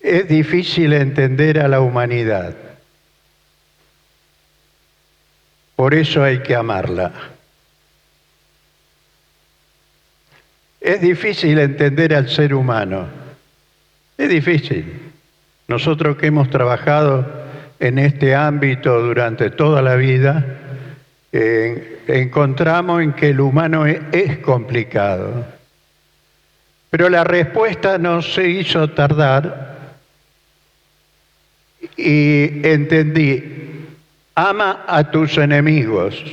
Es difícil entender a la humanidad. Por eso hay que amarla. Es difícil entender al ser humano. Es difícil. Nosotros que hemos trabajado en este ámbito durante toda la vida, encontramos en que el humano es complicado. Pero la respuesta no se hizo tardar y entendí: ama a tus enemigos.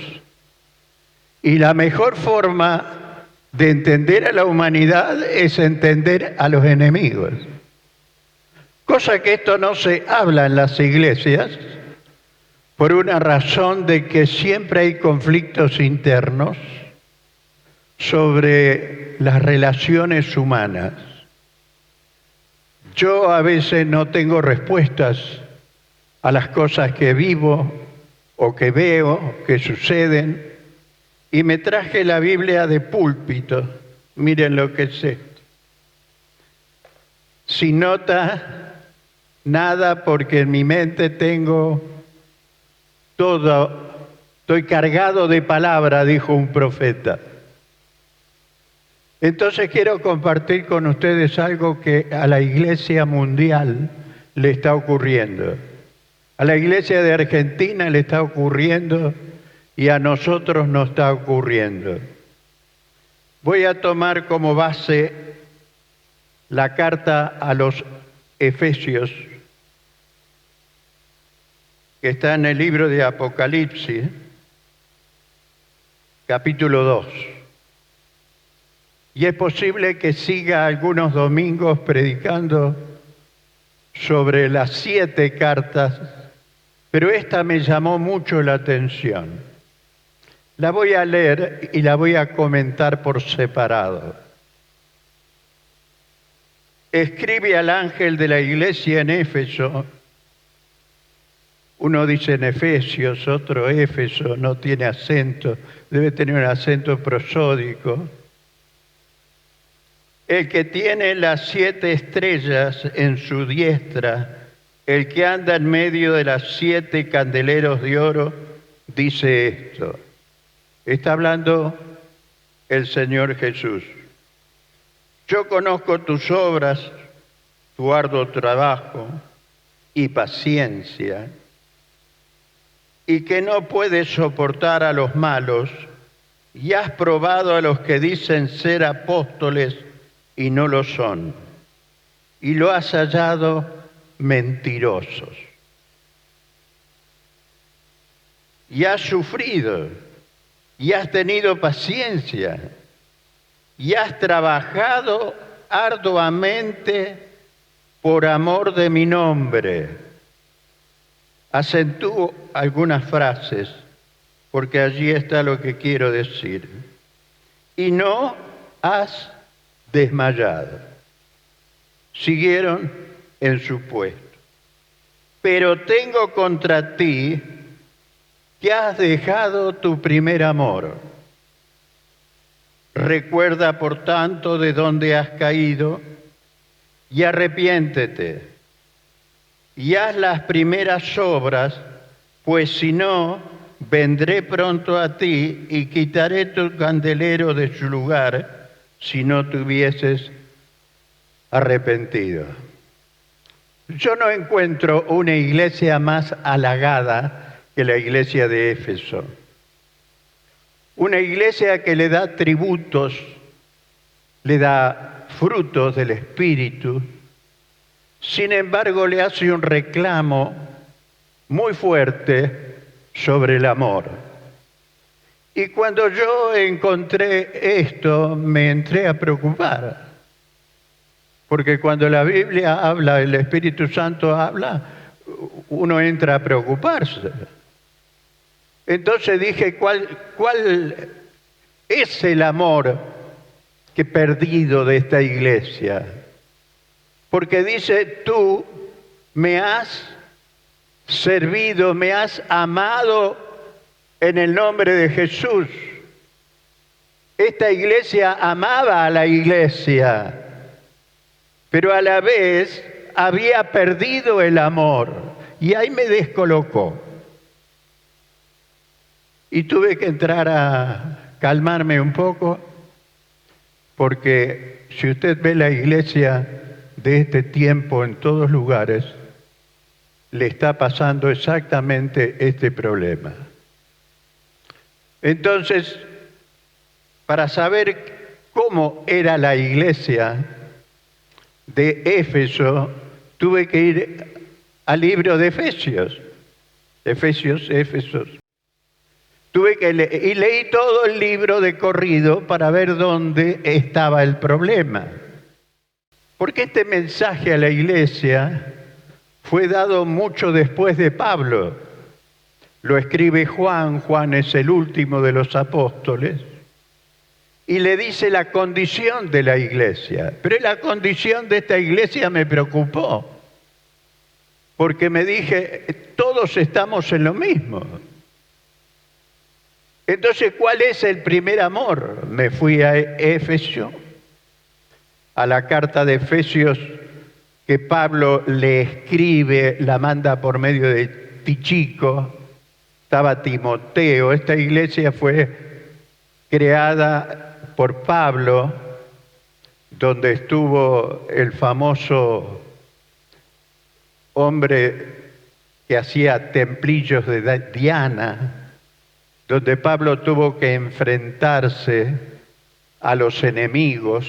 Y la mejor forma de entender a la humanidad es entender a los enemigos. Cosa que esto no se habla en las iglesias por una razón de que siempre hay conflictos internos sobre las relaciones humanas. Yo a veces no tengo respuestas a las cosas que vivo o que veo que suceden y me traje la Biblia de púlpito. Miren lo que es esto. Sin nota, nada, porque en mi mente tengo todo. Estoy cargado de palabra, dijo un profeta. Entonces quiero compartir con ustedes algo que a la Iglesia mundial le está ocurriendo. A la Iglesia de Argentina le está ocurriendo y a nosotros nos está ocurriendo. Voy a tomar como base la carta a los Efesios, que está en el libro de Apocalipsis, capítulo 2. Y es posible que siga algunos domingos predicando sobre las 7 cartas, pero esta me llamó mucho la atención. La voy a leer y la voy a comentar por separado. Escribe al ángel de la iglesia en Éfeso. Uno dice en Efesios, otro Éfeso, no tiene acento, debe tener un acento prosódico. El que tiene las 7 estrellas en su diestra, el que anda en medio de las 7 candeleros de oro, dice esto. Está hablando el Señor Jesús. Yo conozco tus obras, tu arduo trabajo y paciencia, y que no puedes soportar a los malos, y has probado a los que dicen ser apóstoles y no lo son, y lo has hallado mentirosos. Y has sufrido, y has tenido paciencia, y has trabajado arduamente por amor de mi nombre. Acentúo algunas frases, porque allí está lo que quiero decir. Y no has desmayado. Siguieron en su puesto. Pero tengo contra ti que has dejado tu primer amor. Recuerda, por tanto, de dónde has caído y arrepiéntete. Y haz las primeras obras, pues si no, vendré pronto a ti y quitaré tu candelero de su lugar si no te hubieses arrepentido. Yo no encuentro una iglesia más halagada que la iglesia de Éfeso. Una iglesia que le da tributos, le da frutos del Espíritu. Sin embargo, le hace un reclamo muy fuerte sobre el amor. Y cuando yo encontré esto, me entré a preocupar. Porque cuando la Biblia habla, el Espíritu Santo habla, uno entra a preocuparse. Entonces dije, ¿cuál es el amor que he perdido de esta iglesia? Porque dice, tú me has servido, me has amado en el nombre de Jesús. Esta iglesia amaba a la iglesia, pero a la vez había perdido el amor. Y ahí me descolocó. Y tuve que entrar a calmarme un poco, porque si usted ve la iglesia de este tiempo en todos lugares, le está pasando exactamente este problema. Entonces, para saber cómo era la iglesia de Éfeso, tuve que ir al libro de Efesios. Éfesos. Tuve que y leí todo el libro de corrido para ver dónde estaba el problema. Porque este mensaje a la iglesia fue dado mucho después de Pablo. Lo escribe Juan. Juan es el último de los apóstoles. Y le dice la condición de la iglesia. Pero la condición de esta iglesia me preocupó. Porque me dije, todos estamos en lo mismo. Entonces, ¿cuál es el primer amor? Me fui a Éfeso, a la carta de Efesios que Pablo le escribe, la manda por medio de Tíquico, estaba Timoteo. Esta iglesia fue creada por Pablo, donde estuvo el famoso hombre que hacía templillos de Diana, donde Pablo tuvo que enfrentarse a los enemigos.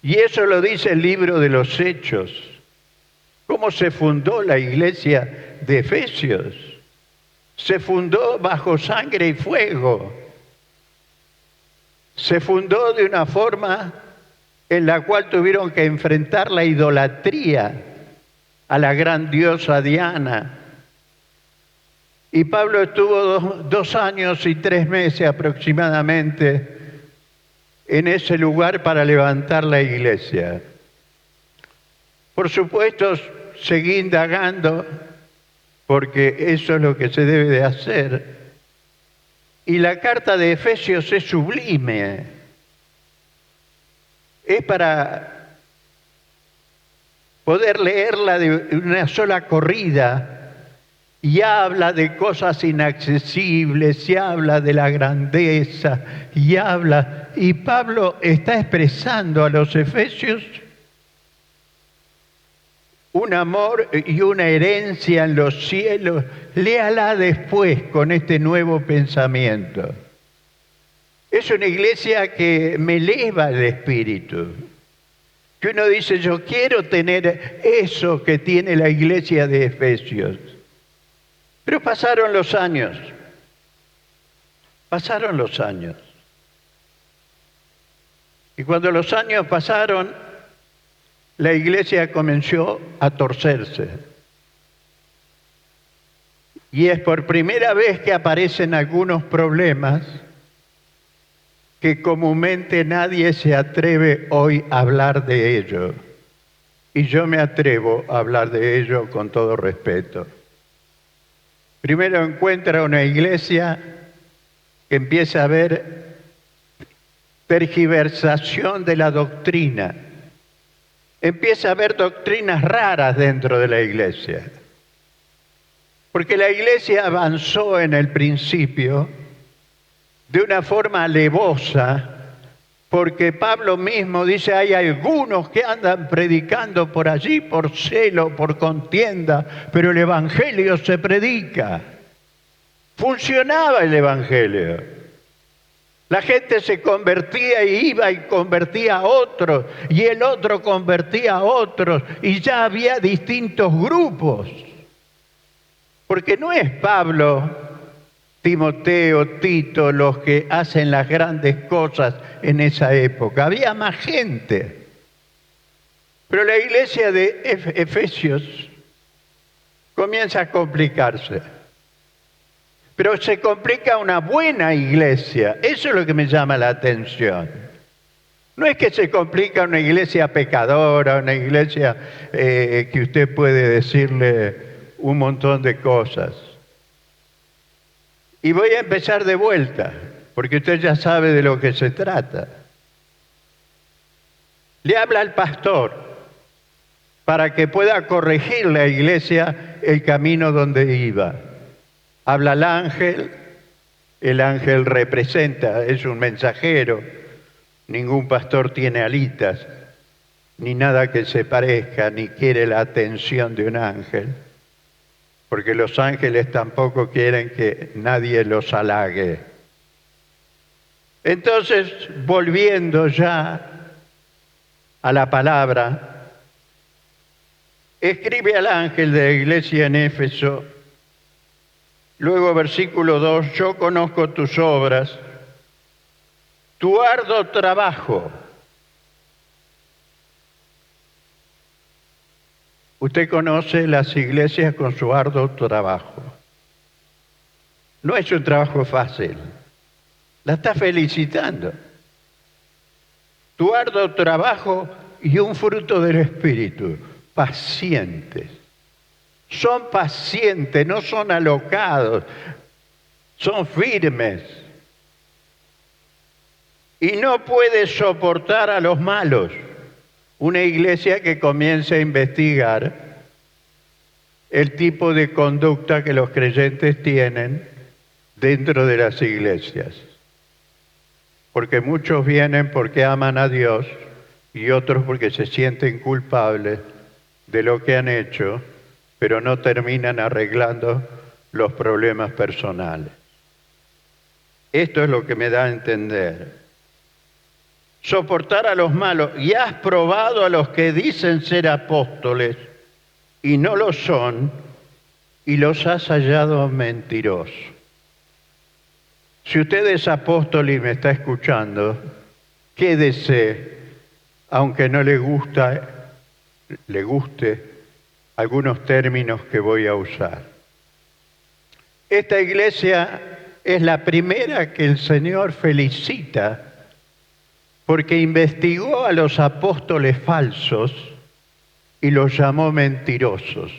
Y eso lo dice el libro de los Hechos. ¿Cómo se fundó la iglesia de Efesios? Se fundó bajo sangre y fuego. Se fundó de una forma en la cual tuvieron que enfrentar la idolatría a la gran diosa Diana. Y Pablo estuvo 2 años y 3 meses aproximadamente en ese lugar para levantar la iglesia. Por supuesto, seguí indagando, porque eso es lo que se debe de hacer. Y la carta de Efesios es sublime. Es para poder leerla de una sola corrida. Y habla de cosas inaccesibles, y habla de la grandeza, y Pablo está expresando a los efesios un amor y una herencia en los cielos. Léala después con este nuevo pensamiento. Es una iglesia que me eleva el espíritu. Que uno dice, yo quiero tener eso que tiene la iglesia de Efesios. Pero pasaron los años. Y cuando los años pasaron, la iglesia comenzó a torcerse. Y es por primera vez que aparecen algunos problemas que comúnmente nadie se atreve hoy a hablar de ello. Y yo me atrevo a hablar de ello con todo respeto. Primero encuentra una iglesia que empieza a haber tergiversación de la doctrina. Empieza a haber doctrinas raras dentro de la iglesia. Porque la iglesia avanzó en el principio de una forma alevosa, porque Pablo mismo dice, hay algunos que andan predicando por allí por celo, por contienda, pero el evangelio se predica. Funcionaba el evangelio. La gente se convertía y iba y convertía a otros, y el otro convertía a otros, y ya había distintos grupos. Porque no es Pablo, Timoteo, Tito, los que hacen las grandes cosas en esa época. Había más gente. Pero la iglesia de Efesios comienza a complicarse. Pero se complica una buena iglesia. Eso es lo que me llama la atención. No es que se complica una iglesia pecadora, una iglesia que usted puede decirle un montón de cosas. Y voy a empezar de vuelta, porque usted ya sabe de lo que se trata. Le habla al pastor para que pueda corregir la iglesia el camino donde iba. Habla el ángel representa, es un mensajero. Ningún pastor tiene alitas, ni nada que se parezca, ni quiere la atención de un ángel, porque los ángeles tampoco quieren que nadie los halague. Entonces, volviendo ya a la palabra, escribe al ángel de la iglesia en Éfeso, luego versículo 2, yo conozco tus obras, tu arduo trabajo. Usted conoce las iglesias con su arduo trabajo. No es un trabajo fácil. La está felicitando. Tu arduo trabajo y un fruto del Espíritu. Pacientes. Son pacientes, no son alocados. Son firmes. Y no puede soportar a los malos. Una iglesia que comience a investigar el tipo de conducta que los creyentes tienen dentro de las iglesias. Porque muchos vienen porque aman a Dios y otros porque se sienten culpables de lo que han hecho, pero no terminan arreglando los problemas personales. Esto es lo que me da a entender. Soportar a los malos, y has probado a los que dicen ser apóstoles y no lo son, y los has hallado mentirosos. Si usted es apóstol y me está escuchando, quédese, aunque no le guste algunos términos que voy a usar. Esta iglesia es la primera que el Señor felicita porque investigó a los apóstoles falsos y los llamó mentirosos.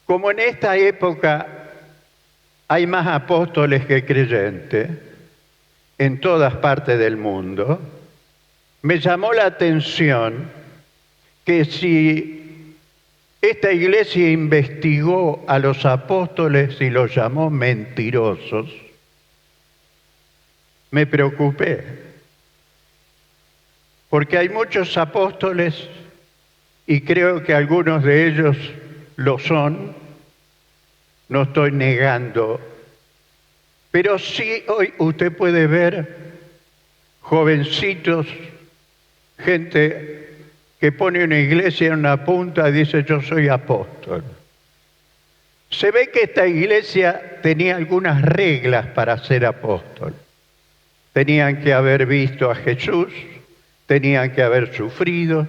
Como en esta época hay más apóstoles que creyentes en todas partes del mundo, me llamó la atención que si esta iglesia investigó a los apóstoles y los llamó mentirosos, me preocupé. Porque hay muchos apóstoles, y creo que algunos de ellos lo son, no estoy negando, pero sí hoy usted puede ver jovencitos, gente que pone una iglesia en una punta y dice yo soy apóstol. Se ve que esta iglesia tenía algunas reglas para ser apóstol. Tenían que haber visto a Jesús, tenían que haber sufrido,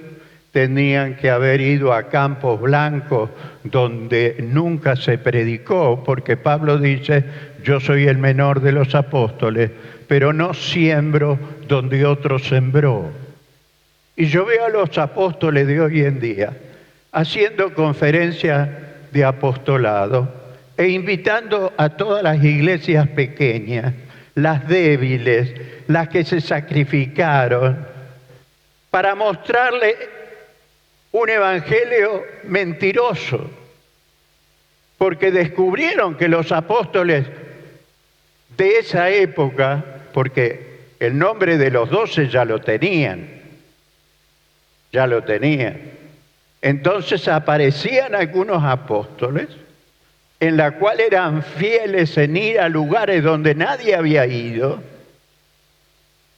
tenían que haber ido a campos blancos donde nunca se predicó, porque Pablo dice, yo soy el menor de los apóstoles, pero no siembro donde otro sembró. Y yo veo a los apóstoles de hoy en día haciendo conferencias de apostolado e invitando a todas las iglesias pequeñas, las débiles, las que se sacrificaron, para mostrarle un evangelio mentiroso, porque descubrieron que los apóstoles de esa época, porque el nombre de los 12 ya lo tenían, entonces aparecían algunos apóstoles en la cual eran fieles en ir a lugares donde nadie había ido,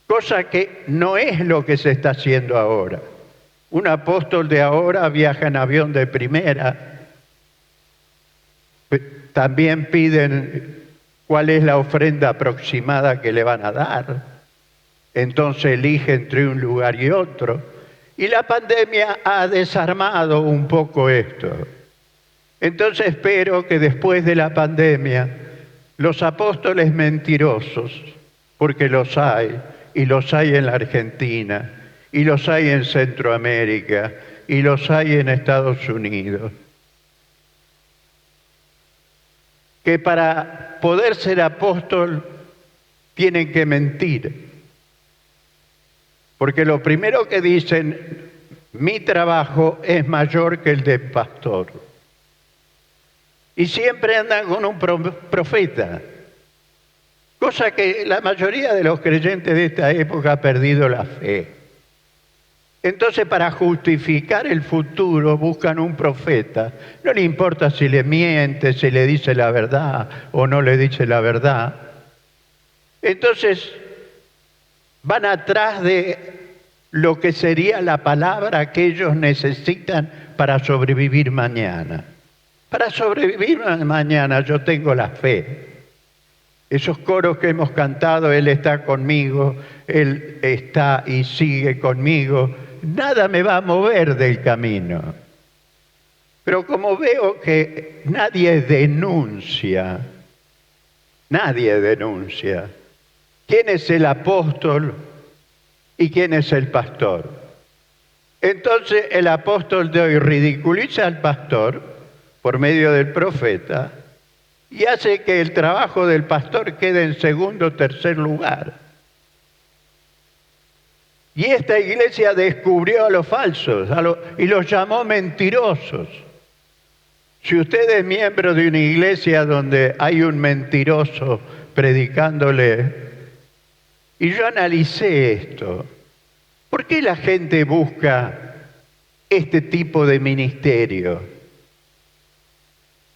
cosa que no es lo que se está haciendo ahora. Un apóstol de ahora viaja en avión de primera. También piden cuál es la ofrenda aproximada que le van a dar. Entonces elige entre un lugar y otro. Y la pandemia ha desarmado un poco esto. Entonces espero que después de la pandemia, los apóstoles mentirosos, porque los hay, y los hay en la Argentina, y los hay en Centroamérica, y los hay en Estados Unidos, que para poder ser apóstol tienen que mentir. Porque lo primero que dicen, mi trabajo es mayor que el del pastor. Y siempre andan con un profeta, cosa que la mayoría de los creyentes de esta época ha perdido la fe. Entonces, para justificar el futuro buscan un profeta. No le importa si le miente, si le dice la verdad o no le dice la verdad. Entonces, van atrás de lo que sería la palabra que ellos necesitan para sobrevivir mañana. Para sobrevivir mañana yo tengo la fe. Esos coros que hemos cantado, Él está conmigo, Él está y sigue conmigo, nada me va a mover del camino. Pero como veo que nadie denuncia, ¿quién es el apóstol y quién es el pastor? Entonces el apóstol de hoy ridiculiza al pastor por medio del profeta y hace que el trabajo del pastor quede en segundo o tercer lugar. Y esta iglesia descubrió a los falsos y los llamó mentirosos. Si usted es miembro de una iglesia donde hay un mentiroso predicándole, y yo analicé esto, ¿por qué la gente busca este tipo de ministerio?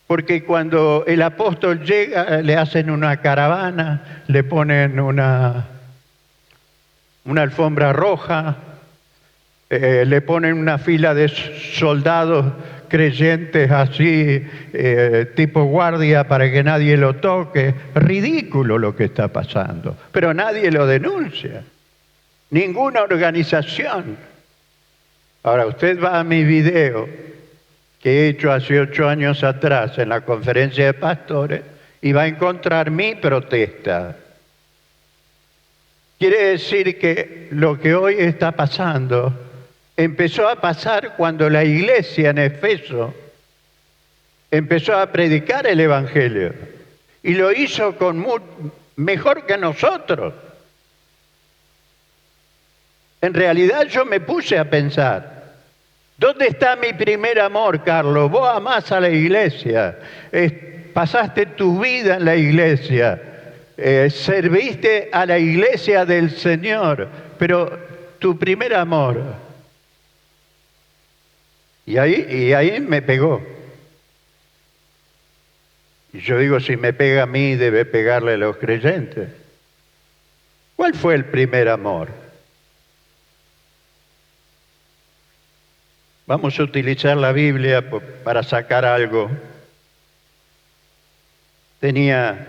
Porque cuando el apóstol llega, le hacen una caravana, le ponen una alfombra roja, le ponen una fila de soldados creyentes así, tipo guardia, para que nadie lo toque. Ridículo lo que está pasando, pero nadie lo denuncia. Ninguna organización. Ahora, usted va a mi video que he hecho hace 8 años atrás en la conferencia de pastores y va a encontrar mi protesta. Quiere decir que lo que hoy está pasando empezó a pasar cuando la iglesia en Efeso empezó a predicar el Evangelio y lo hizo mejor que nosotros. En realidad yo me puse a pensar, ¿dónde está mi primer amor, Carlos? Vos amás a la iglesia, pasaste tu vida en la iglesia, serviste a la iglesia del Señor, pero tu primer amor. Y ahí me pegó. Y yo digo, si me pega a mí, debe pegarle a los creyentes. ¿Cuál fue el primer amor? Vamos a utilizar la Biblia para sacar algo. Tenía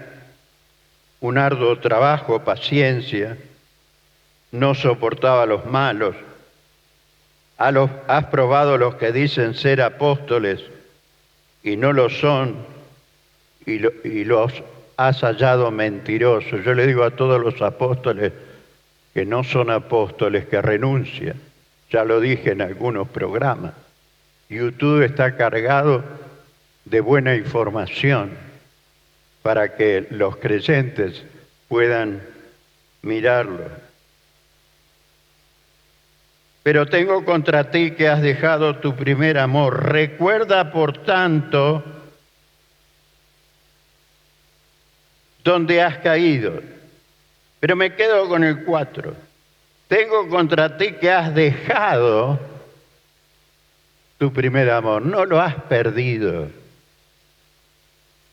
un arduo trabajo, paciencia, no soportaba a los malos. Has probado los que dicen ser apóstoles y no lo son, y los has hallado mentirosos. Yo le digo a todos los apóstoles que no son apóstoles, que renuncian. Ya lo dije en algunos programas. YouTube está cargado de buena información para que los creyentes puedan mirarlo. Pero tengo contra ti que has dejado tu primer amor. Recuerda, por tanto, dónde has caído. Pero me quedo con el 4. Tengo contra ti que has dejado tu primer amor. No lo has perdido.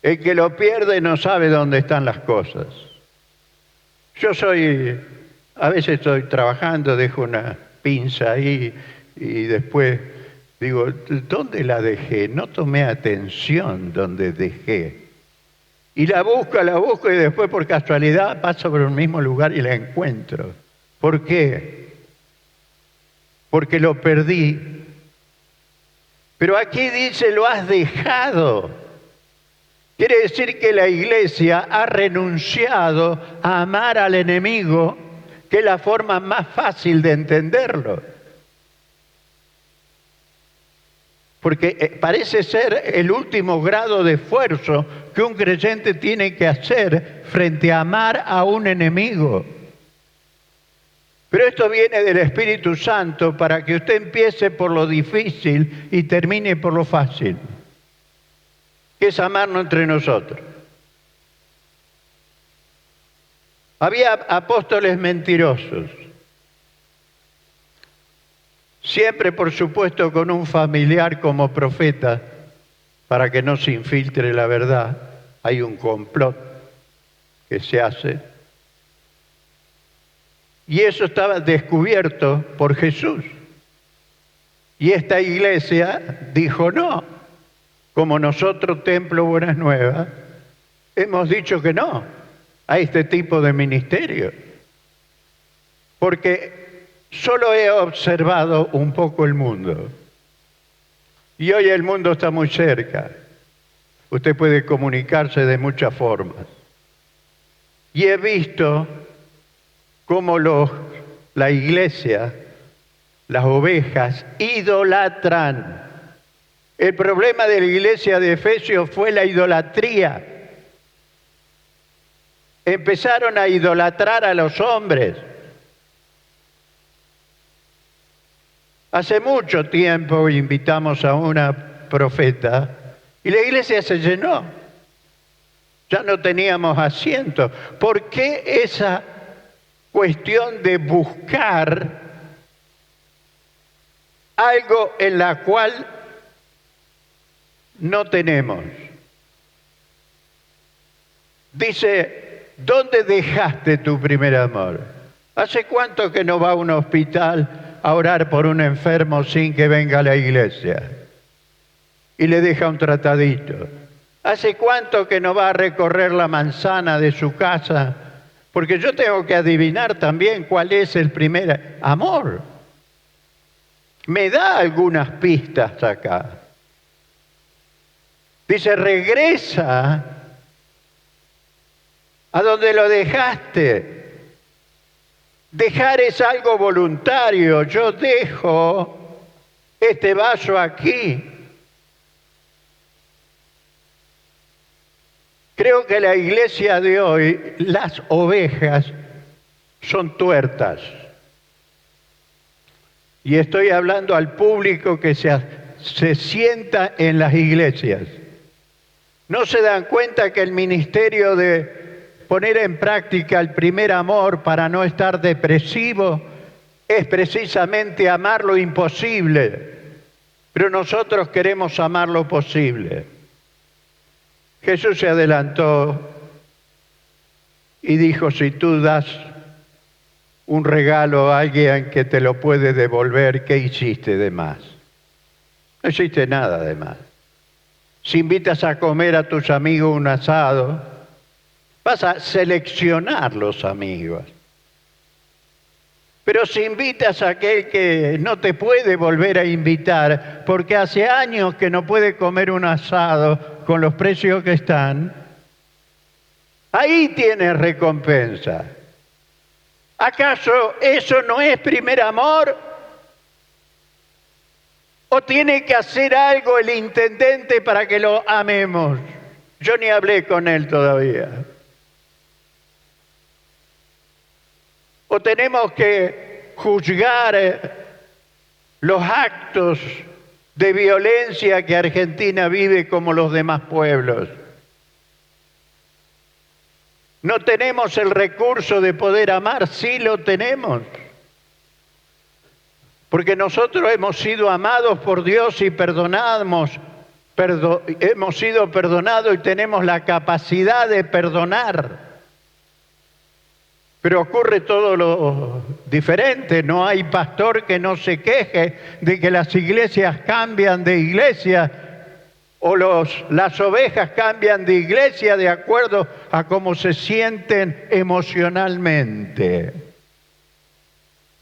El que lo pierde no sabe dónde están las cosas. A veces estoy trabajando, dejo una pinza ahí y después digo, ¿dónde la dejé? No tomé atención dónde dejé. Y la busco y después por casualidad paso por el mismo lugar y la encuentro. ¿Por qué? Porque lo perdí. Pero aquí dice, lo has dejado. Quiere decir que la iglesia ha renunciado a amar al enemigo, que es la forma más fácil de entenderlo. Porque parece ser el último grado de esfuerzo que un creyente tiene que hacer frente a amar a un enemigo. Pero esto viene del Espíritu Santo para que usted empiece por lo difícil y termine por lo fácil, que es amarnos entre nosotros. Había apóstoles mentirosos, siempre por supuesto con un familiar como profeta para que no se infiltre la verdad. Hay un complot que se hace. Y eso estaba descubierto por Jesús. Y esta iglesia dijo no. Como nosotros, Templo Buenas Nuevas, hemos dicho que no a este tipo de ministerio. Porque solo he observado un poco el mundo. Y hoy el mundo está muy cerca. Usted puede comunicarse de muchas formas. Y he visto cómo la iglesia, las ovejas, idolatran. El problema de la iglesia de Efesios fue la idolatría. Empezaron a idolatrar a los hombres. Hace mucho tiempo invitamos a una profeta y la iglesia se llenó. Ya no teníamos asientos. ¿Por qué esa cuestión de buscar algo en la cual no tenemos? Dice, ¿dónde dejaste tu primer amor? ¿Hace cuánto que no va a un hospital a orar por un enfermo sin que venga a la iglesia? Y le deja un tratadito. ¿Hace cuánto que no va a recorrer la manzana de su casa? Porque yo tengo que adivinar también cuál es el primer amor. Me da algunas pistas acá. Dice, regresa a donde lo dejaste. Dejar es algo voluntario. Yo dejo este vaso aquí. Creo que la iglesia de hoy, las ovejas, son tuertas. Y estoy hablando al público que se sienta en las iglesias. ¿No se dan cuenta que el ministerio de poner en práctica el primer amor para no estar depresivo es precisamente amar lo imposible? Pero nosotros queremos amar lo posible. Jesús se adelantó y dijo, si tú das un regalo a alguien que te lo puede devolver, ¿qué hiciste de más? No hiciste nada de más. Si invitas a comer a tus amigos un asado, vas a seleccionar los amigos. Pero si invitas a aquel que no te puede volver a invitar, porque hace años que no puede comer un asado con los precios que están, ahí tienes recompensa. ¿Acaso eso no es primer amor? ¿O tiene que hacer algo el intendente para que lo amemos? Yo ni hablé con él todavía. ¿O tenemos que juzgar los actos de violencia que Argentina vive como los demás pueblos? ¿No tenemos el recurso de poder amar? Sí lo tenemos. Porque nosotros hemos sido amados por Dios y hemos sido perdonados y tenemos la capacidad de perdonar. Pero ocurre todo lo diferente. No hay pastor que no se queje de que las iglesias cambian de iglesia o las ovejas cambian de iglesia de acuerdo a cómo se sienten emocionalmente.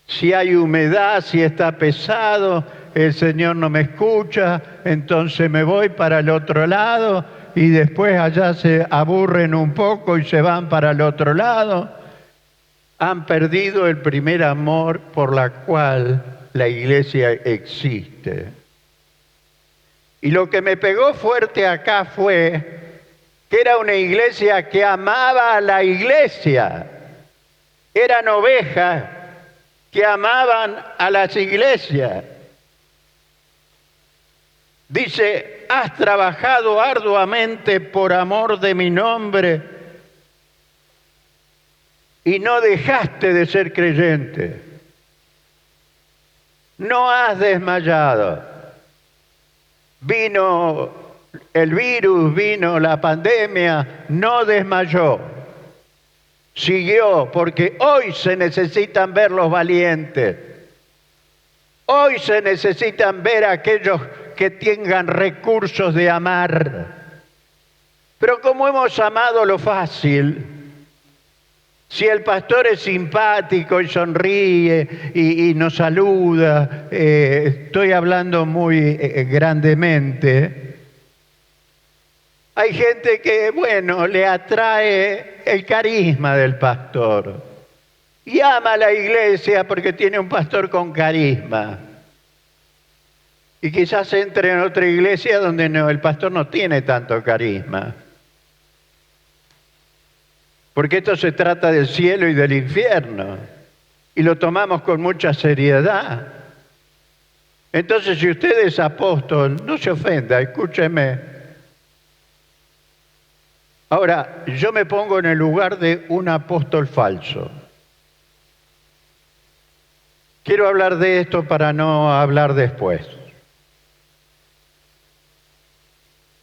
Si hay humedad, si está pesado, el Señor no me escucha, entonces me voy para el otro lado y después allá se aburren un poco y se van para el otro lado. Han perdido el primer amor por la cual la iglesia existe. Y lo que me pegó fuerte acá fue que era una iglesia que amaba a la iglesia. Eran ovejas que amaban a las iglesias. Dice, has trabajado arduamente por amor de mi nombre y no dejaste de ser creyente. No has desmayado. Vino el virus, vino la pandemia, no desmayó. Siguió, porque hoy se necesitan ver los valientes. Hoy se necesitan ver a aquellos que tengan recursos de amar. Pero como hemos amado lo fácil, si el pastor es simpático y sonríe y nos saluda, estoy hablando muy grandemente, hay gente que, bueno, le atrae el carisma del pastor y ama a la iglesia porque tiene un pastor con carisma. Y quizás entre en otra iglesia donde el pastor no tiene tanto carisma. Porque esto se trata del cielo y del infierno. Y lo tomamos con mucha seriedad. Entonces, si usted es apóstol, no se ofenda, escúcheme. Ahora, yo me pongo en el lugar de un apóstol falso. Quiero hablar de esto para no hablar después.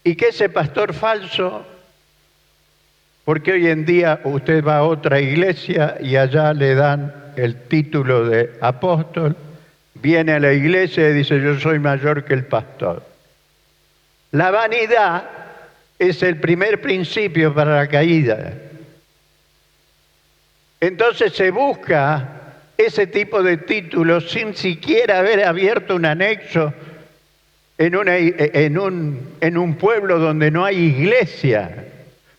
¿Y qué es ese pastor falso? Porque hoy en día usted va a otra iglesia y allá le dan el título de apóstol, viene a la iglesia y dice, yo soy mayor que el pastor. La vanidad es el primer principio para la caída. Entonces se busca ese tipo de títulos sin siquiera haber abierto un anexo en un pueblo donde no hay iglesia.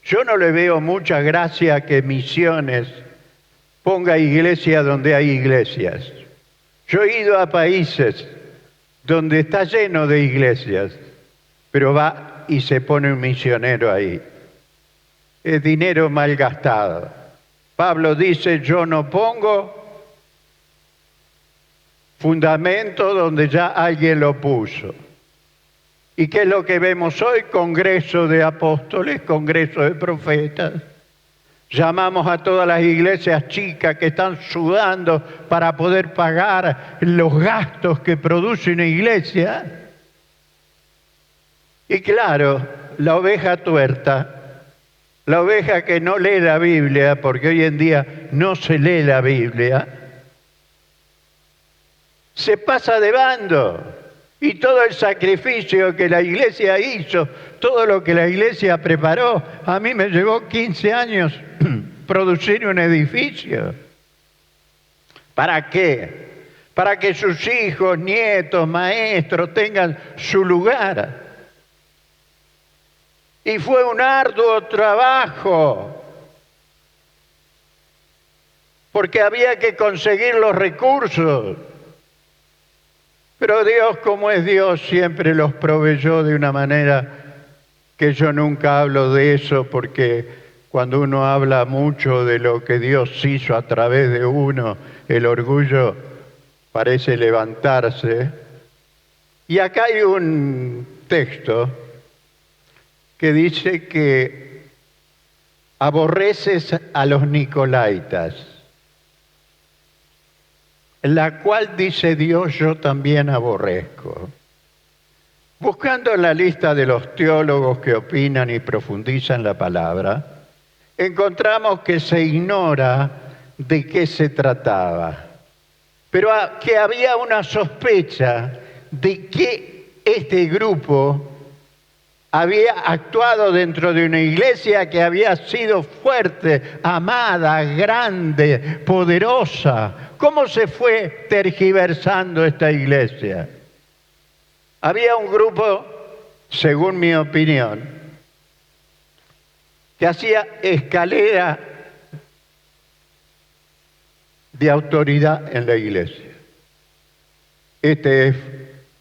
Yo no le veo mucha gracia a que Misiones ponga iglesia donde hay iglesias. Yo he ido a países donde está lleno de iglesias, pero va y se pone un misionero ahí. Es dinero mal gastado. Pablo dice, yo no pongo fundamento donde ya alguien lo puso. ¿Y qué es lo que vemos hoy? Congreso de apóstoles, congreso de profetas. Llamamos a todas las iglesias chicas que están sudando para poder pagar los gastos que produce una iglesia. Y claro, la oveja tuerta, la oveja que no lee la Biblia, porque hoy en día no se lee la Biblia, se pasa de bando. Y todo el sacrificio que la iglesia hizo, todo lo que la iglesia preparó, a mí me llevó 15 años producir un edificio. ¿Para qué? Para que sus hijos, nietos, maestros tengan su lugar. Y fue un arduo trabajo, porque había que conseguir los recursos. Pero Dios, como es Dios, siempre los proveyó de una manera que yo nunca hablo de eso, porque cuando uno habla mucho de lo que Dios hizo a través de uno, el orgullo parece levantarse. Y acá hay un texto que dice que aborreces a los nicolaitas, la cual dice Dios, yo también aborrezco. Buscando en la lista de los teólogos que opinan y profundizan la palabra, encontramos que se ignora de qué se trataba, pero que había una sospecha de que este grupo había actuado dentro de una iglesia que había sido fuerte, amada, grande, poderosa. ¿Cómo se fue tergiversando esta iglesia? Había un grupo, según mi opinión, que hacía escalera de autoridad en la iglesia. Este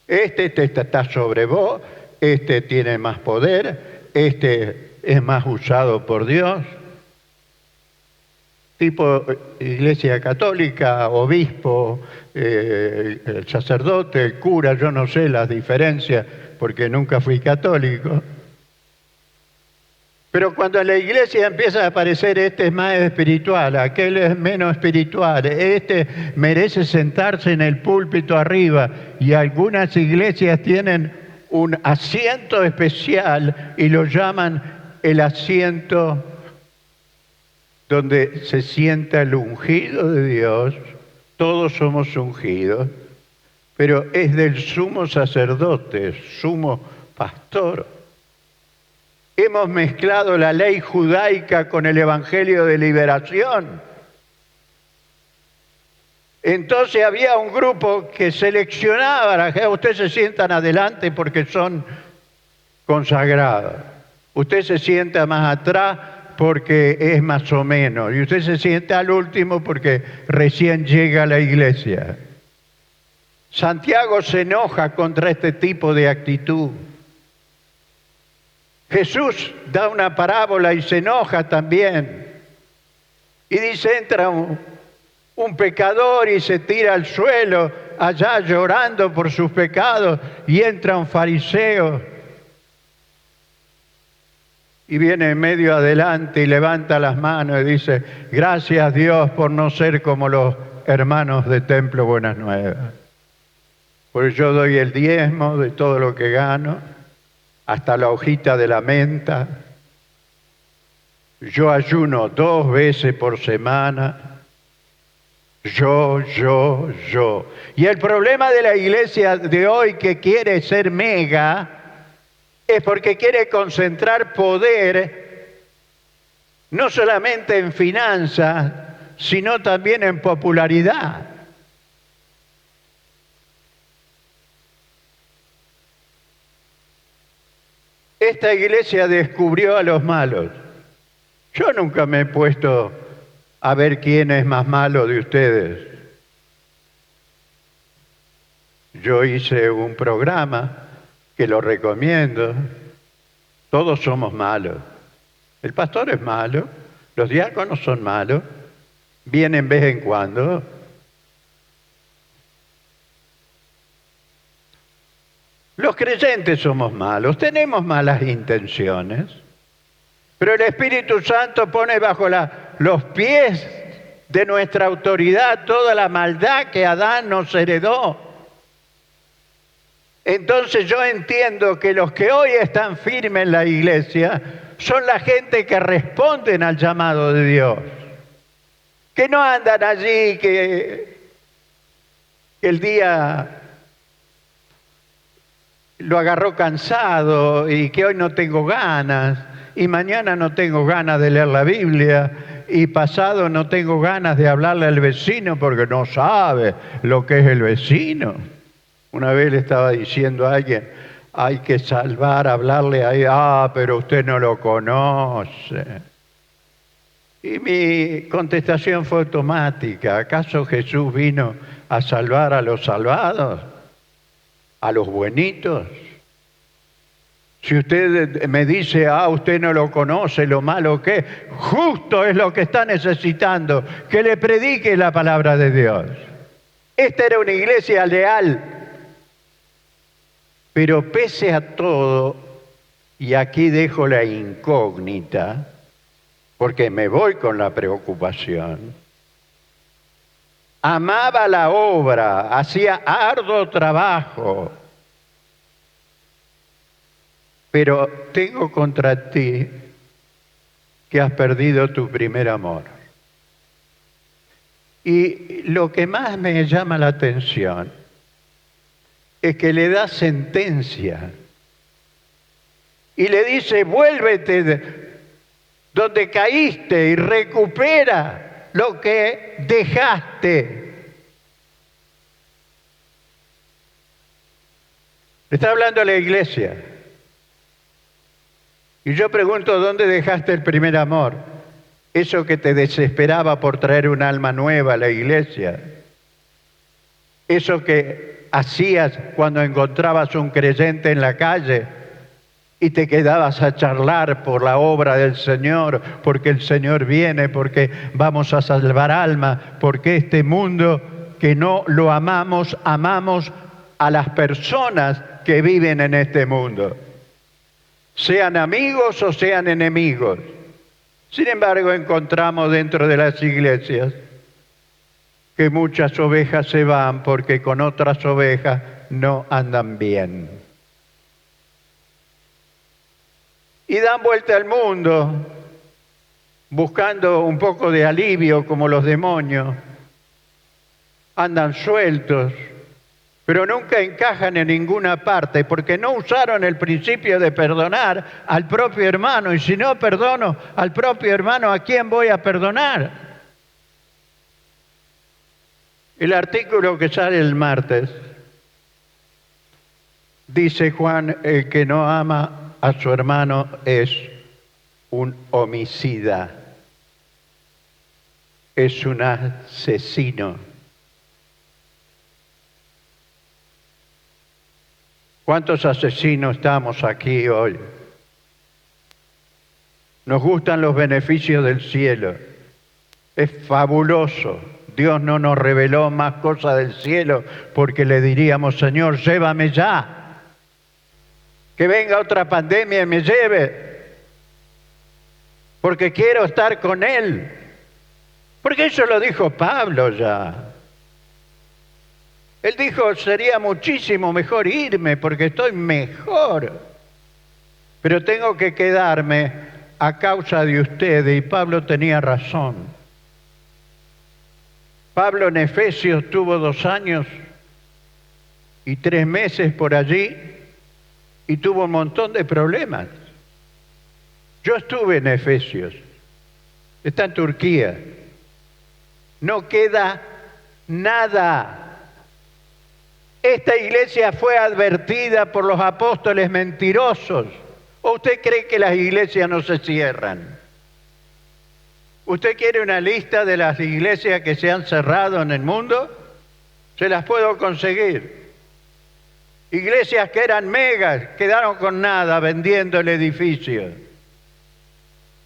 está sobre vos, este tiene más poder, este es más usado por Dios. tipo iglesia católica, obispo, el sacerdote, el cura, yo no sé las diferencias porque nunca fui católico. Pero cuando en la iglesia empieza a aparecer este es más espiritual, aquel es menos espiritual, este merece sentarse en el púlpito arriba, y algunas iglesias tienen un asiento especial y lo llaman el asiento donde se sienta el ungido de Dios. Todos somos ungidos, pero es del sumo sacerdote, sumo pastor. Hemos mezclado la ley judaica con el evangelio de liberación. Entonces había un grupo que seleccionaba a la gente. Ustedes se sientan adelante porque son consagrados. Usted se sienta más atrás porque es más o menos. Y usted se sienta al último porque recién llega a la iglesia. Santiago se enoja contra este tipo de actitud. Jesús da una parábola y se enoja también. Y dice, entra un pecador y se tira al suelo, allá llorando por sus pecados, y entra un fariseo. Y viene en medio adelante y levanta las manos y dice, gracias Dios por no ser como los hermanos de Templo Buenas Nuevas. Porque yo doy el diezmo de todo lo que gano, hasta la hojita de la menta. Yo ayuno 2 veces por semana. Yo. Y el problema de la iglesia de hoy, que quiere ser mega, es porque quiere concentrar poder no solamente en finanzas, sino también en popularidad. Esta iglesia descubrió a los malos. Yo nunca me he puesto a ver quién es más malo de ustedes. Yo hice un programa que lo recomiendo. Todos somos malos. El pastor es malo, los diáconos son malos, vienen de vez en cuando. Los creyentes somos malos, tenemos malas intenciones, pero el Espíritu Santo pone bajo los pies de nuestra autoridad toda la maldad que Adán nos heredó. Entonces yo entiendo que los que hoy están firmes en la iglesia son la gente que responden al llamado de Dios, que no andan allí que el día lo agarró cansado y que hoy no tengo ganas, y mañana no tengo ganas de leer la Biblia, y pasado no tengo ganas de hablarle al vecino porque no sabe lo que es el vecino. Una vez le estaba diciendo a alguien, hay que hablarle ahí, pero usted no lo conoce. Y mi contestación fue automática, ¿acaso Jesús vino a salvar a los salvados? ¿A los buenitos? Si usted me dice, usted no lo conoce, lo malo que es, justo es lo que está necesitando, que le predique la palabra de Dios. Esta era una iglesia leal, pero pese a todo, y aquí dejo la incógnita, porque me voy con la preocupación, amaba la obra, hacía arduo trabajo, pero tengo contra ti que has perdido tu primer amor. Y lo que más me llama la atención es que le da sentencia y le dice, vuélvete donde caíste y recupera lo que dejaste. Le está hablando a la iglesia. Y yo pregunto, ¿dónde dejaste el primer amor? Eso que te desesperaba por traer un alma nueva a la iglesia. Eso que hacías cuando encontrabas un creyente en la calle y te quedabas a charlar por la obra del Señor, porque el Señor viene, porque vamos a salvar almas, porque este mundo que no lo amamos, amamos a las personas que viven en este mundo, sean amigos o sean enemigos. Sin embargo, encontramos dentro de las iglesias que muchas ovejas se van porque con otras ovejas no andan bien. Y dan vuelta al mundo buscando un poco de alivio como los demonios. Andan sueltos, pero nunca encajan en ninguna parte porque no usaron el principio de perdonar al propio hermano. Y si no perdono al propio hermano, ¿a quién voy a perdonar? El artículo que sale el martes dice: Juan, el que no ama a su hermano es un homicida, es un asesino. ¿Cuántos asesinos estamos aquí hoy? Nos gustan los beneficios del cielo. Es fabuloso. Dios no nos reveló más cosas del cielo porque le diríamos: Señor, llévame ya. Que venga otra pandemia y me lleve. Porque quiero estar con Él. Porque eso lo dijo Pablo ya. Él dijo: sería muchísimo mejor irme porque estoy mejor. Pero tengo que quedarme a causa de ustedes. Y Pablo tenía razón. Pablo en Efesios tuvo 2 años y 3 meses por allí y tuvo un montón de problemas. Yo estuve en Efesios, está en Turquía. No queda nada. Esta iglesia fue advertida por los apóstoles mentirosos. ¿O usted cree que las iglesias no se cierran? ¿Usted quiere una lista de las iglesias que se han cerrado en el mundo? Se las puedo conseguir. Iglesias que eran megas, quedaron con nada vendiendo el edificio.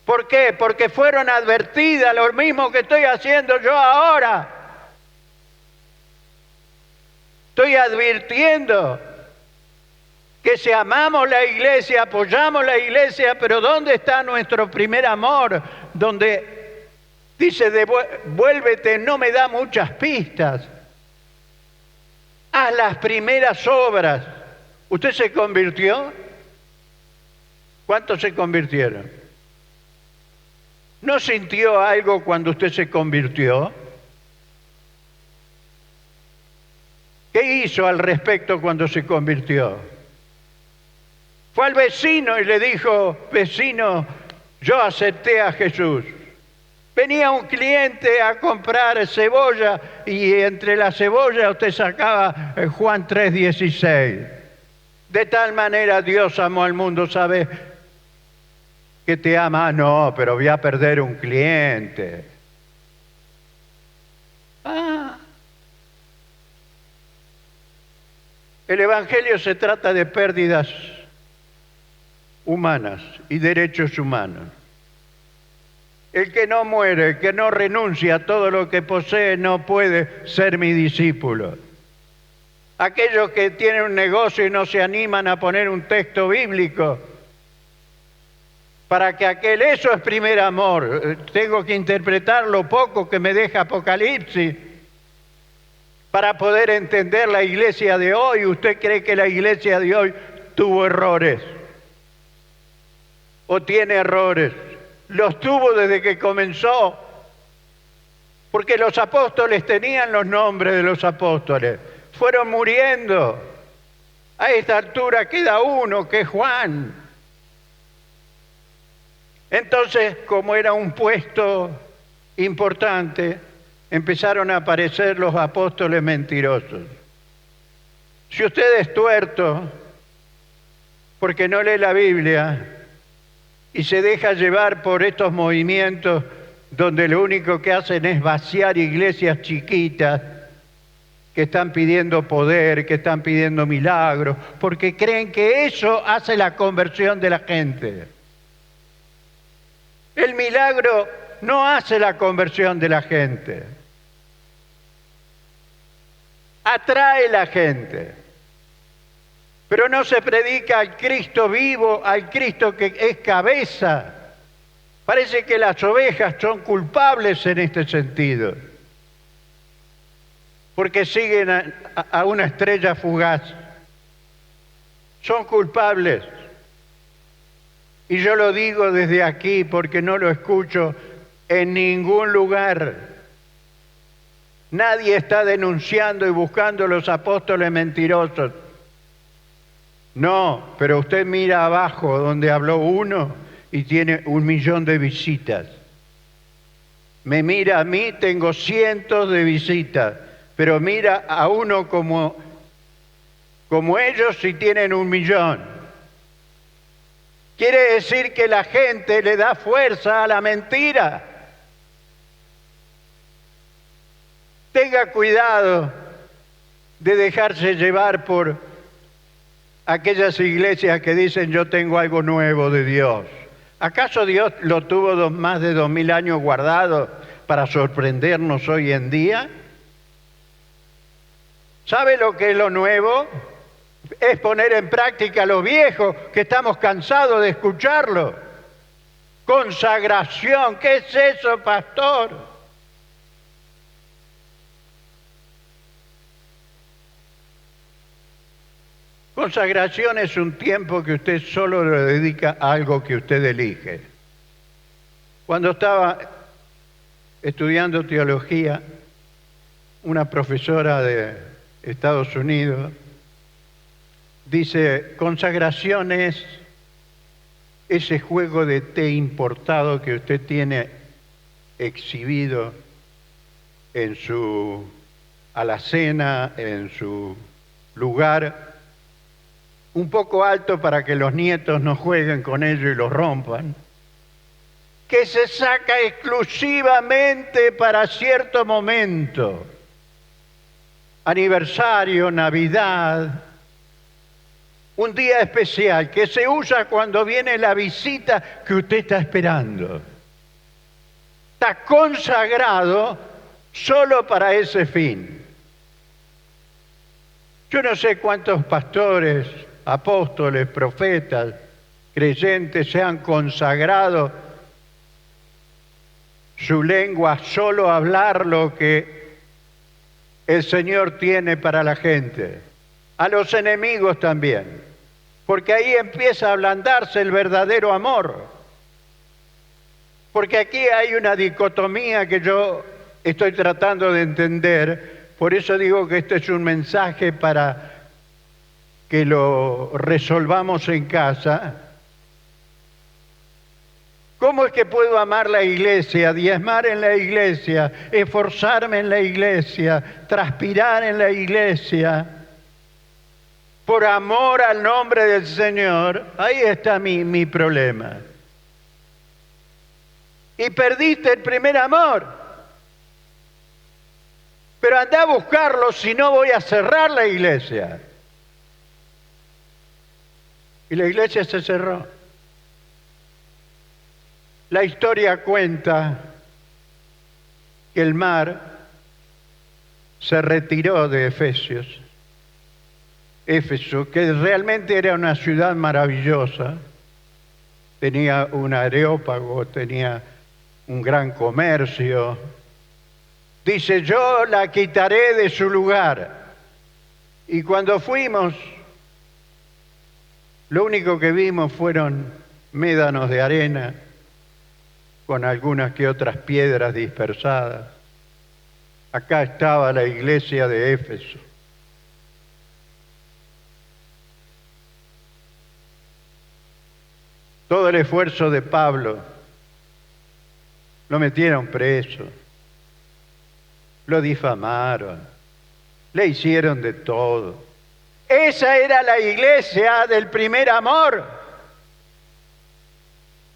¿Por qué? Porque fueron advertidas, lo mismo que estoy haciendo yo ahora. Estoy advirtiendo que si amamos la iglesia, apoyamos la iglesia, pero ¿dónde está nuestro primer amor? Donde dice: vuélvete, no me da muchas pistas. Haz las primeras obras. ¿Usted se convirtió? ¿Cuántos se convirtieron? ¿No sintió algo cuando usted se convirtió? ¿Qué hizo al respecto cuando se convirtió? Fue al vecino y le dijo: vecino, yo acepté a Jesús. Venía un cliente a comprar cebolla y entre la cebolla usted sacaba Juan 3:16. De tal manera Dios amó al mundo, ¿sabe? Que te ama. Ah, no, pero voy a perder un cliente. El Evangelio se trata de pérdidas humanas y derechos humanos. El que no muere, el que no renuncia a todo lo que posee, no puede ser mi discípulo. Aquellos que tienen un negocio y no se animan a poner un texto bíblico para que eso es primer amor. Tengo que interpretar lo poco que me deja Apocalipsis para poder entender la iglesia de hoy. ¿Usted cree que la iglesia de hoy tuvo errores? ¿O tiene errores? Los tuvo desde que comenzó, porque los apóstoles tenían los nombres de los apóstoles, fueron muriendo. A esta altura queda uno, que es Juan. Entonces, como era un puesto importante, empezaron a aparecer los apóstoles mentirosos. Si usted es tuerto, porque no lee la Biblia, y se deja llevar por estos movimientos donde lo único que hacen es vaciar iglesias chiquitas que están pidiendo poder, que están pidiendo milagros, porque creen que eso hace la conversión de la gente. El milagro no hace la conversión de la gente. Atrae la gente. Pero no se predica al Cristo vivo, al Cristo que es cabeza. Parece que las ovejas son culpables en este sentido, porque siguen a una estrella fugaz. Son culpables. Y yo lo digo desde aquí porque no lo escucho en ningún lugar. Nadie está denunciando y buscando a los apóstoles mentirosos. No, pero usted mira abajo donde habló uno y tiene 1 millón de visitas. Me mira a mí, tengo cientos de visitas, pero mira a uno como ellos y tienen 1 millón. Quiere decir que la gente le da fuerza a la mentira. Tenga cuidado de dejarse llevar por aquellas iglesias que dicen yo tengo algo nuevo de Dios. ¿Acaso Dios lo tuvo más de 2000 años guardado para sorprendernos hoy en día? ¿Sabe lo que es lo nuevo? Es poner en práctica lo viejo, que estamos cansados de escucharlo. Consagración, ¿qué es eso, pastor? Consagración es un tiempo que usted solo le dedica a algo que usted elige. Cuando estaba estudiando teología, una profesora de Estados Unidos dice, consagración es ese juego de té importado que usted tiene exhibido en su alacena, en su lugar, un poco alto para que los nietos no jueguen con ello y lo rompan, que se saca exclusivamente para cierto momento, aniversario, Navidad, un día especial, que se usa cuando viene la visita que usted está esperando. Está consagrado solo para ese fin. Yo no sé cuántos pastores, apóstoles, profetas, creyentes se han consagrado su lengua solo a hablar lo que el Señor tiene para la gente. A los enemigos también, porque ahí empieza a ablandarse el verdadero amor. Porque aquí hay una dicotomía que yo estoy tratando de entender, por eso digo que este es un mensaje para que lo resolvamos en casa. ¿Cómo es que puedo amar la iglesia, diezmar en la iglesia, esforzarme en la iglesia, transpirar en la iglesia, por amor al nombre del Señor? Ahí está mi problema. Y perdiste el primer amor. Pero anda a buscarlo, si no voy a cerrar la iglesia. Y la iglesia se cerró. La historia cuenta que el mar se retiró de Éfeso, que realmente era una ciudad maravillosa, tenía un areópago, tenía un gran comercio. Dice, yo la quitaré de su lugar. Y cuando fuimos, lo único que vimos fueron médanos de arena, con algunas que otras piedras dispersadas. Acá estaba la iglesia de Éfeso. Todo el esfuerzo de Pablo, lo metieron preso, lo difamaron, le hicieron de todo. Esa era la iglesia del primer amor.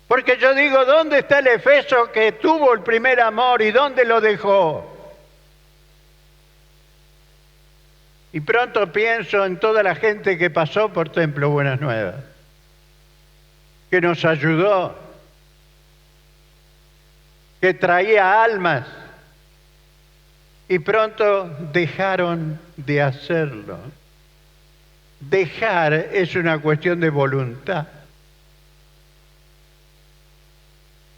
Porque yo digo, ¿dónde está el Efeso que tuvo el primer amor y dónde lo dejó? Y pronto pienso en toda la gente que pasó por Templo Buenas Nuevas, que nos ayudó, que traía almas, y pronto dejaron de hacerlo. Dejar es una cuestión de voluntad.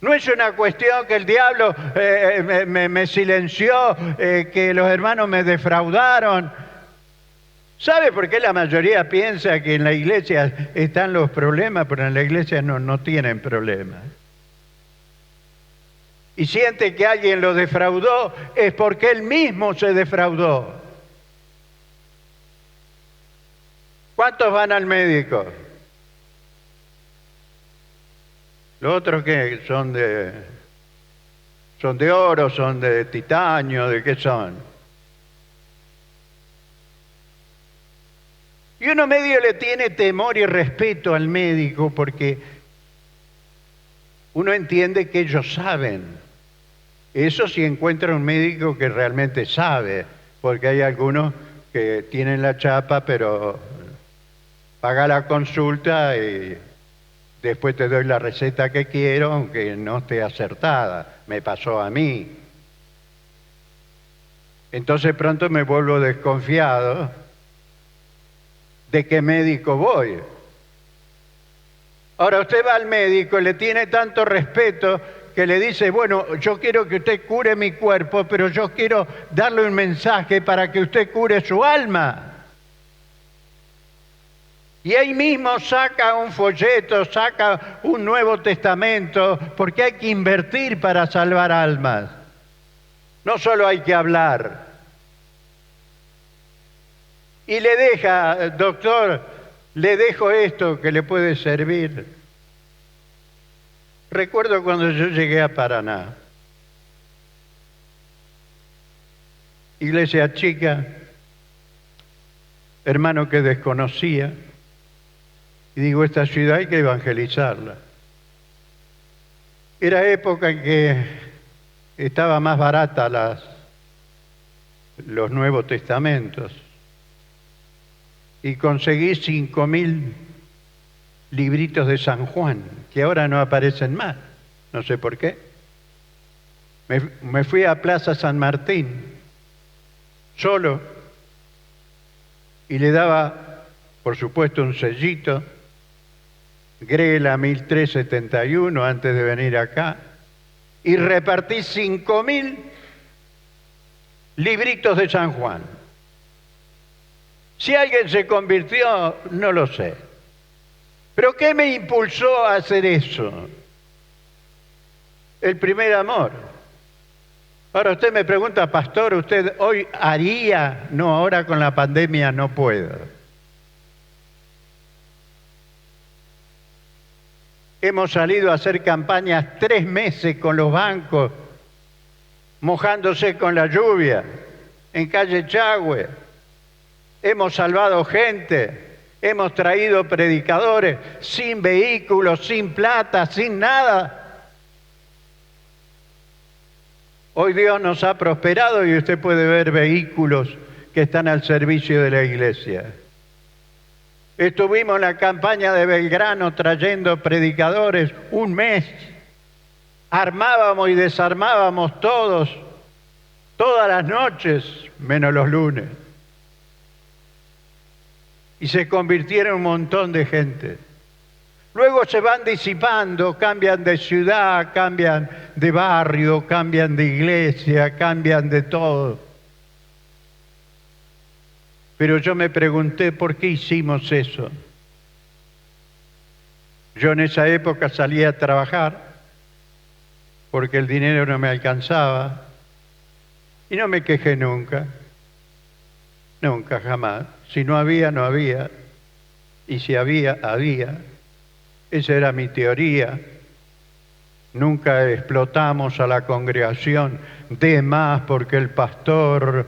No es una cuestión que el diablo me silenció, que los hermanos me defraudaron. ¿Sabe por qué la mayoría piensa que en la iglesia están los problemas? Pero en la iglesia no tienen problemas. Y siente que alguien lo defraudó, es porque él mismo se defraudó. ¿Cuántos van al médico? Los otros que son de oro, son de titanio, ¿de qué son? Y uno medio le tiene temor y respeto al médico porque uno entiende que ellos saben. Eso si encuentra un médico que realmente sabe, porque hay algunos que tienen la chapa, pero paga la consulta y después te doy la receta que quiero, aunque no esté acertada. Me pasó a mí. Entonces pronto me vuelvo desconfiado de qué médico voy. Ahora usted va al médico, le tiene tanto respeto que le dice, bueno, yo quiero que usted cure mi cuerpo, pero yo quiero darle un mensaje para que usted cure su alma. Y ahí mismo saca un folleto, saca un Nuevo Testamento, porque hay que invertir para salvar almas. No solo hay que hablar. Y le deja, doctor, le dejo esto que le puede servir. Recuerdo cuando yo llegué a Paraná. Iglesia chica, hermano que desconocía. Y digo, esta ciudad hay que evangelizarla. Era época en que estaba más barata los Nuevos Testamentos. Y conseguí 5.000 libritos de San Juan, que ahora no aparecen más. No sé por qué. Me fui a Plaza San Martín, solo, y le daba, por supuesto, un sellito, Grela 1371 antes de venir acá, y repartí 5.000 libritos de San Juan. Si alguien se convirtió, no lo sé. ¿Pero qué me impulsó a hacer eso? El primer amor. Ahora usted me pregunta, pastor, ¿usted hoy haría? No, ahora con la pandemia no puedo. Hemos salido a hacer campañas 3 meses con los bancos, mojándose con la lluvia, en calle Chagüe. Hemos salvado gente, hemos traído predicadores sin vehículos, sin plata, sin nada. Hoy Dios nos ha prosperado y usted puede ver vehículos que están al servicio de la iglesia. Estuvimos en la campaña de Belgrano trayendo predicadores 1 mes. Armábamos y desarmábamos todos, todas las noches, menos los lunes. Y se convirtieron un montón de gente. Luego se van disipando, cambian de ciudad, cambian de barrio, cambian de iglesia, cambian de todo. Pero yo me pregunté por qué hicimos eso. Yo en esa época salía a trabajar porque el dinero no me alcanzaba y no me quejé nunca. Nunca, jamás. Si no había, no había. Y si había, había. Esa era mi teoría. Nunca explotamos a la congregación de más porque el pastor...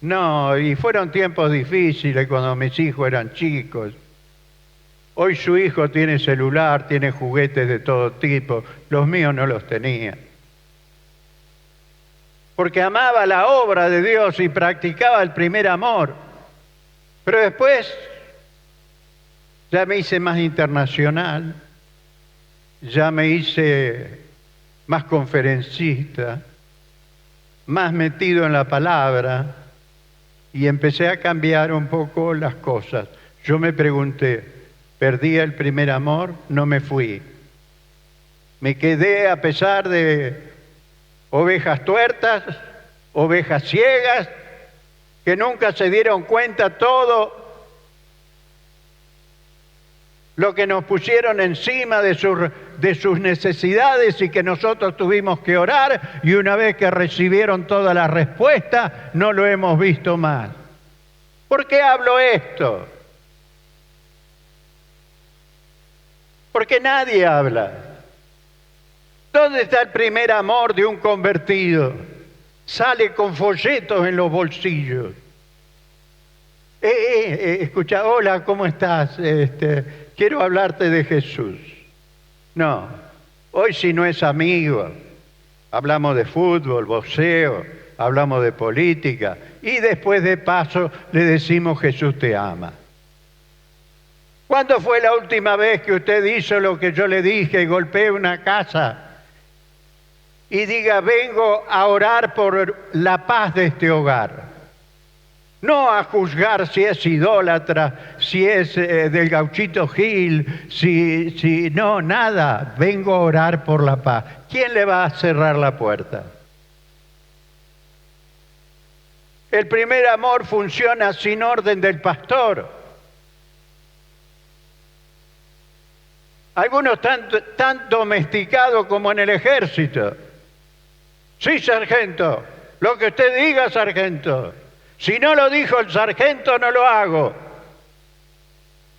No, y fueron tiempos difíciles cuando mis hijos eran chicos. Hoy su hijo tiene celular, tiene juguetes de todo tipo. Los míos no los tenía. Porque amaba la obra de Dios y practicaba el primer amor. Pero después ya me hice más internacional, ya me hice más conferencista, más metido en la palabra y empecé a cambiar un poco las cosas. Yo me pregunté, ¿perdí el primer amor? No me fui. Me quedé a pesar de ovejas tuertas, ovejas ciegas, que nunca se dieron cuenta todo lo que nos pusieron encima de sus necesidades y que nosotros tuvimos que orar, y una vez que recibieron toda la respuesta, no lo hemos visto más. ¿Por qué hablo esto? Porque nadie habla. ¿Dónde está el primer amor de un convertido? Sale con folletos en los bolsillos. Escucha, hola, ¿cómo estás? Quiero hablarte de Jesús. No, hoy si no es amigo, hablamos de fútbol, boxeo, hablamos de política y después de paso le decimos Jesús te ama. ¿Cuándo fue la última vez que usted hizo lo que yo le dije y golpeé una casa y diga vengo a orar por la paz de este hogar? No a juzgar si es idólatra, si es del Gauchito Gil, no, nada. Vengo a orar por la paz. ¿Quién le va a cerrar la puerta? El primer amor funciona sin orden del pastor. Algunos tan domesticados como en el ejército. Sí, sargento, lo que usted diga, sargento. Si no lo dijo el sargento, no lo hago.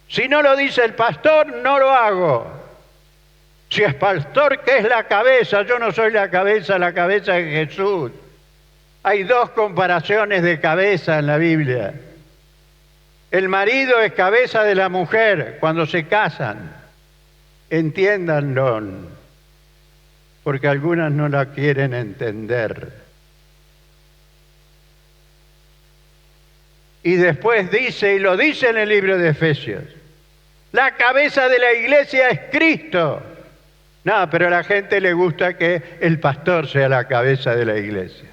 Si no lo dice el pastor, no lo hago. Si es pastor, ¿qué es la cabeza? Yo no soy la cabeza es Jesús. Hay dos comparaciones de cabeza en la Biblia. El marido es cabeza de la mujer cuando se casan. Entiéndanlo, porque algunas no la quieren entender. Y después dice, y lo dice en el libro de Efesios, la cabeza de la iglesia es Cristo. No, pero a la gente le gusta que el pastor sea la cabeza de la iglesia.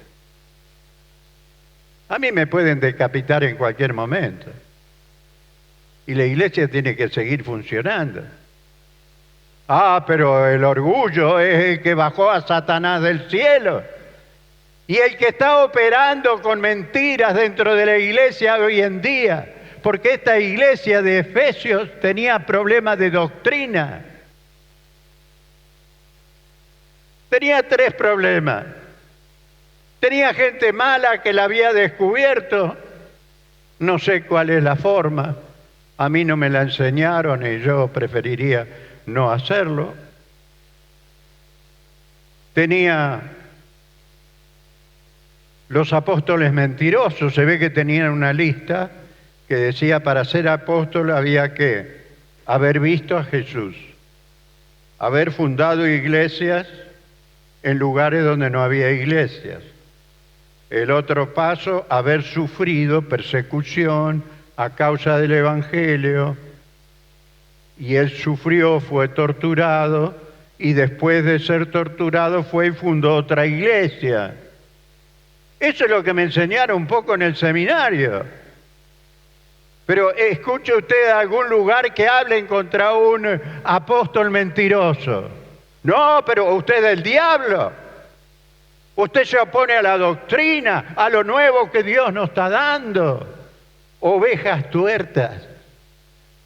A mí me pueden decapitar en cualquier momento. Y la iglesia tiene que seguir funcionando. Ah, pero el orgullo es el que bajó a Satanás del cielo. Y el que está operando con mentiras dentro de la iglesia hoy en día, porque esta iglesia de Efesios tenía problemas de doctrina. Tenía 3 problemas. Tenía gente mala que la había descubierto, no sé cuál es la forma, a mí no me la enseñaron y yo preferiría no hacerlo. Tenía los apóstoles mentirosos, se ve que tenían una lista que decía para ser apóstol había que haber visto a Jesús, haber fundado iglesias en lugares donde no había iglesias. El otro paso, haber sufrido persecución a causa del Evangelio, y él sufrió, fue torturado, y después de ser torturado fue y fundó otra iglesia. Eso es lo que me enseñaron un poco en el seminario. Pero escuche usted algún lugar que hablen contra un apóstol mentiroso. No, pero usted es del diablo. Usted se opone a la doctrina, a lo nuevo que Dios nos está dando. Ovejas tuertas.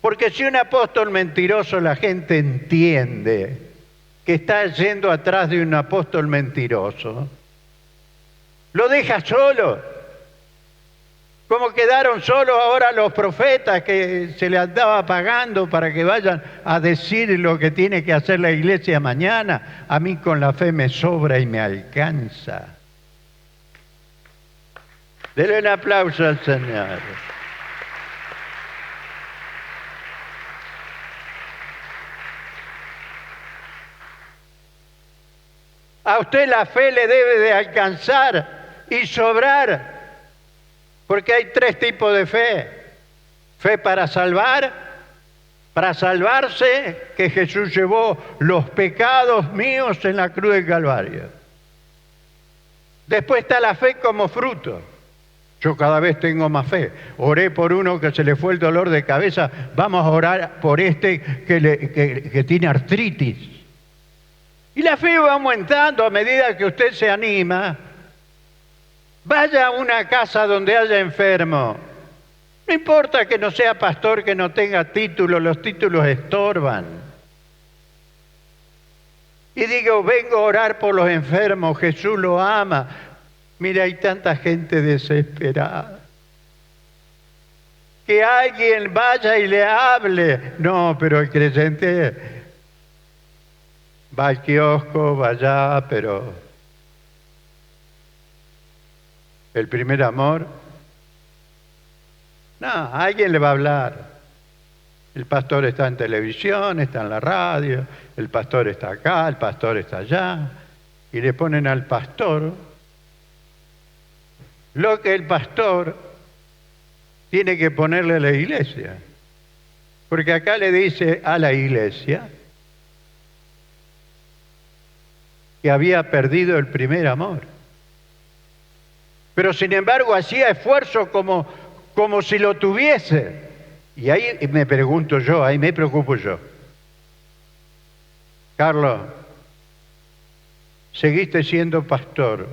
Porque si un apóstol mentiroso, la gente entiende que está yendo atrás de un apóstol mentiroso, lo deja solo. Como quedaron solos ahora los profetas que se les andaba pagando para que vayan a decir lo que tiene que hacer la iglesia mañana. A mí con la fe me sobra y me alcanza. Denle un aplauso al Señor. A usted la fe le debe de alcanzar y sobrar, porque hay 3 tipos de fe. Fe para salvarse, que Jesús llevó los pecados míos en la cruz del Calvario. Después está la fe como fruto. Yo cada vez tengo más fe. Oré por uno que se le fue el dolor de cabeza. Vamos a orar por este que tiene artritis. Y la fe va aumentando a medida que usted se anima. Vaya a una casa donde haya enfermo. No importa que no sea pastor, que no tenga título, los títulos estorban. Y digo, vengo a orar por los enfermos, Jesús lo ama. Mira, hay tanta gente desesperada. Que alguien vaya y le hable. No, pero el creyente va al kiosco, va allá, pero el primer amor, no, alguien le va a hablar. El pastor está en televisión, está en la radio, el pastor está acá, el pastor está allá, y le ponen al pastor lo que el pastor tiene que ponerle a la iglesia. Porque acá le dice a la iglesia que había perdido el primer amor. Pero sin embargo hacía esfuerzo como si lo tuviese. Y ahí me pregunto yo, ahí me preocupo yo. Carlos, seguiste siendo pastor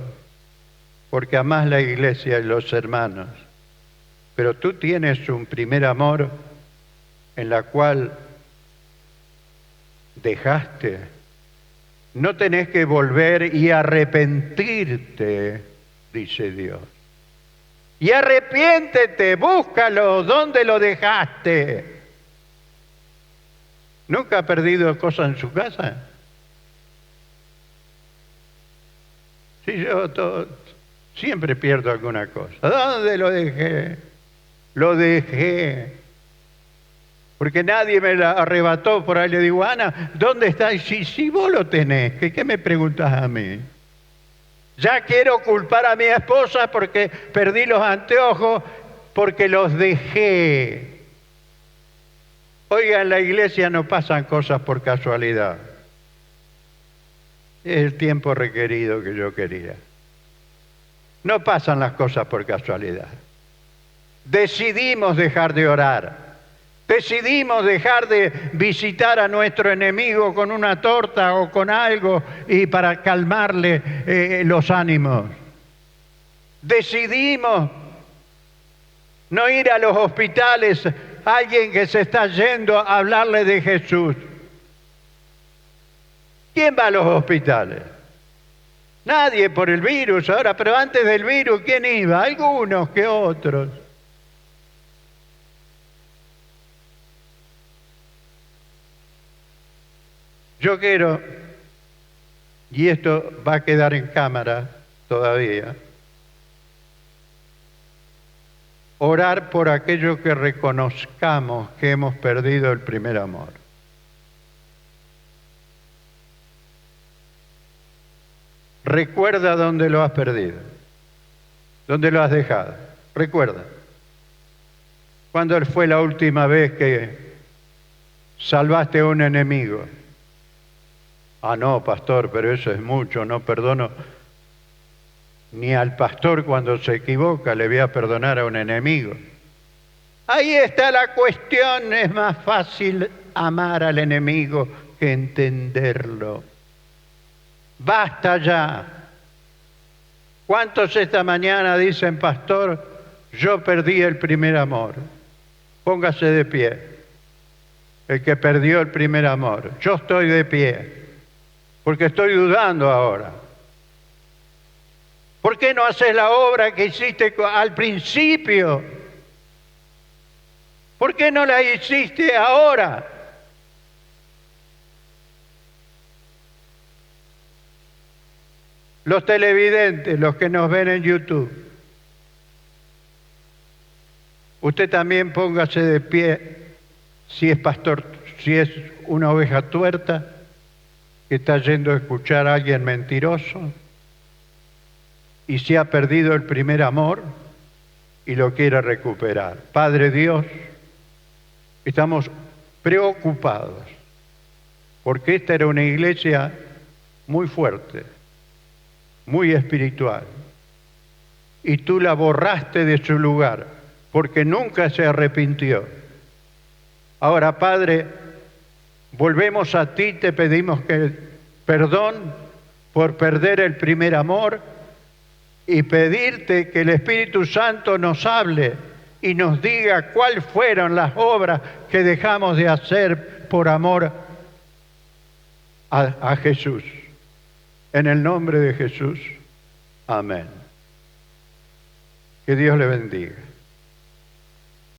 porque amás la iglesia y los hermanos, pero tú tienes un primer amor en la cual dejaste. No tenés que volver y arrepentirte, dice Dios. Y arrepiéntete, búscalo, ¿dónde lo dejaste? ¿Nunca ha perdido cosas en su casa? Sí, yo siempre pierdo alguna cosa. ¿Dónde lo dejé? Lo dejé. Porque nadie me la arrebató por ahí. Le digo, Ana, ¿dónde está? Si vos lo tenés, ¿qué me preguntás a mí? Ya quiero culpar a mi esposa porque perdí los anteojos, porque los dejé. Oiga, en la iglesia no pasan cosas por casualidad. Es el tiempo requerido que yo quería. No pasan las cosas por casualidad. Decidimos dejar de orar. Decidimos dejar de visitar a nuestro enemigo con una torta o con algo y para calmarle los ánimos. Decidimos no ir a los hospitales, alguien que se está yendo a hablarle de Jesús. ¿Quién va a los hospitales? Nadie por el virus ahora, pero antes del virus, ¿quién iba? Algunos que otros. Yo quiero, y esto va a quedar en cámara todavía, orar por aquello que reconozcamos que hemos perdido el primer amor. Recuerda dónde lo has perdido, dónde lo has dejado. Recuerda. ¿Cuándo fue la última vez que salvaste a un enemigo? Ah, no, pastor, pero eso es mucho, no perdono. Ni al pastor cuando se equivoca le voy a perdonar a un enemigo. Ahí está la cuestión, es más fácil amar al enemigo que entenderlo. Basta ya. ¿Cuántos esta mañana dicen, pastor, yo perdí el primer amor? Póngase de pie. El que perdió el primer amor. Yo estoy de pie. Porque estoy dudando ahora. ¿Por qué no haces la obra que hiciste al principio? ¿Por qué no la hiciste ahora? Los televidentes, los que nos ven en YouTube, usted también póngase de pie si es pastor, si es una oveja tuerta que está yendo a escuchar a alguien mentiroso y si ha perdido el primer amor y lo quiere recuperar. Padre Dios, Estamos preocupados, porque esta era una iglesia muy fuerte, muy espiritual, y tú la borraste de su lugar, porque nunca se arrepintió. Ahora, Padre, volvemos a ti, te pedimos que perdón por perder el primer amor y pedirte que el Espíritu Santo nos hable y nos diga cuáles fueron las obras que dejamos de hacer por amor a Jesús. En el nombre de Jesús, amén. Que Dios le bendiga.